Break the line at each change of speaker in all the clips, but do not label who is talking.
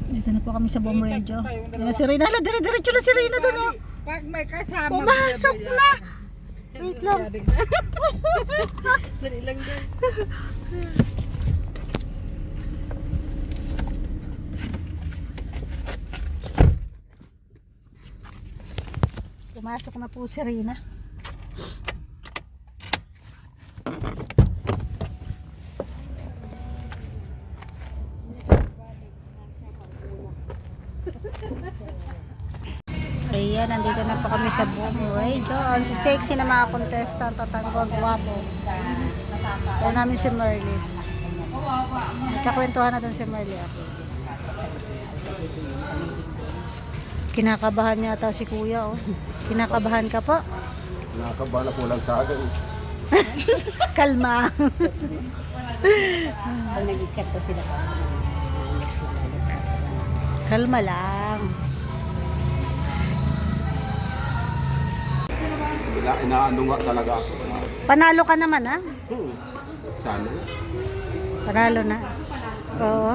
Dito na po kami sa Bomredyo. Yan si Rina. Hala, dire-diretso na si Rina doon, oh.
Pag may kasama,
Pumasok na. Wait lang.
Dali lang din.
Pumasok na po si Rina. Ayan, nandito na po kami sa Bomredyo. Ang sexy na mga contestant at ang gwapo. So namin si Merly. Nagkakwentuhan na doon si Merly. Kinakabahan niya ata si Kuya, oh. Kinakabahan ka po?
Nakakabahan po lang sa akin.
Kalma.
Pag nag-ikat pa sila.
Kalma lang.
Inaano nga talaga ako.
Panalo ka naman, ha?
Sana.
Panalo na. Oo.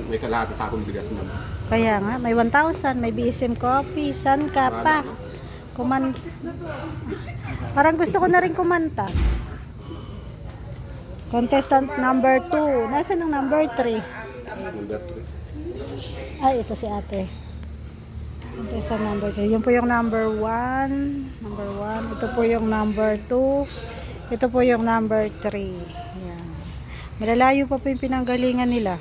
May kalahati sa akong bigas naman.
Kaya nga, may 1,000, may BSM coffee, san ka pa? Parang gusto ko na rin kumanta. Contestant number 2. Nasaan ang number 3?
Number 3.
Ay, ito si ate. Contestant number 2. Yun po yung number 1. Number 1. Ito po yung number 2. Ito po yung number 3. Ayan. Malalayo pa po yung pinanggalingan nila.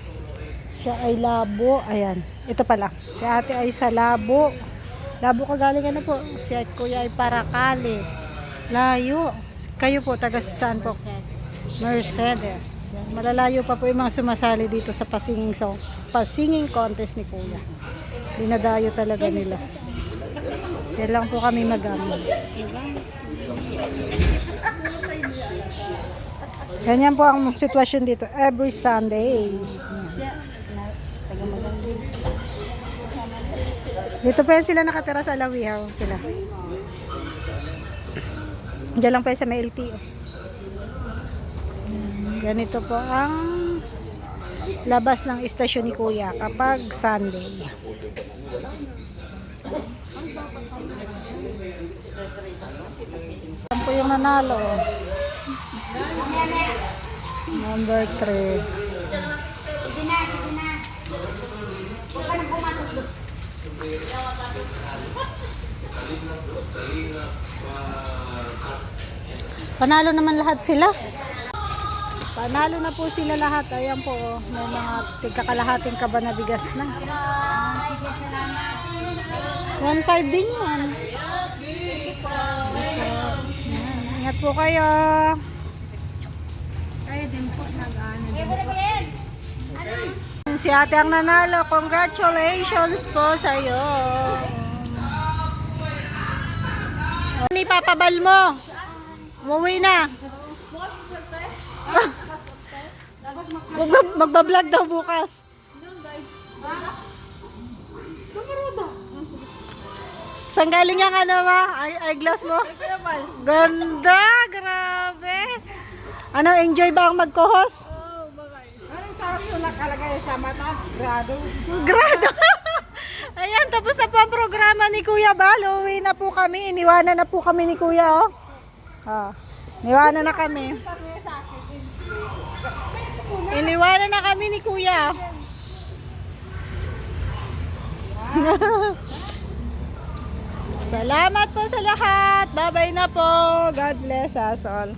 Siya ay Labo. Ayan. Ito pala. Si ate ay sa Labo. Labo kagalingan na po. Si kuya ay Paracale. Layo. Kayo po, taga saan po? Mercedes. Yan. Malalayo pa po yung mga sumasali dito sa pasinging contest ni kuya. Dinadayo talaga nila. Yan lang po kami mag-amon. Ganyan po ang sitwasyon dito every Sunday. Dito pa yan sila nakatira sa Lawihaw sila. Diyan lang pa sa may LTO. Ganito po ang labas ng istasyon ni Kuya kapag Sunday. Yan po yung nanalo. Number 3.
Sige na, sige na. Huwag ka nang pumasok doon.
Panalo naman lahat sila. Panalo na po sila lahat. Ayan po, oh. May mga tigkakalahating kaba na bigas na. 1.5 din yan. Ingat po kayo.
Kayo din po nag-ano.
Si ate ang nanalo. Congratulations po sa iyo. Ano ipapabal mo? Umuwi na. Magbablog daw bukas. Saan galing yung ano ma? Eyeglass mo? Ganda, grabe. Ano, enjoy ba ang mag-co-host?
Anong tawag yung nakalagay sa mata? Grado.
Grado. Ayan, tapos na po ang programa ni Kuya Bal. Uwi na po kami. Iniwanan na po kami ni Kuya, oh. Iniwanan na kami. Iniwanan na kami ni Kuya. Salamat po sa lahat. Bye-bye na po. God bless us all.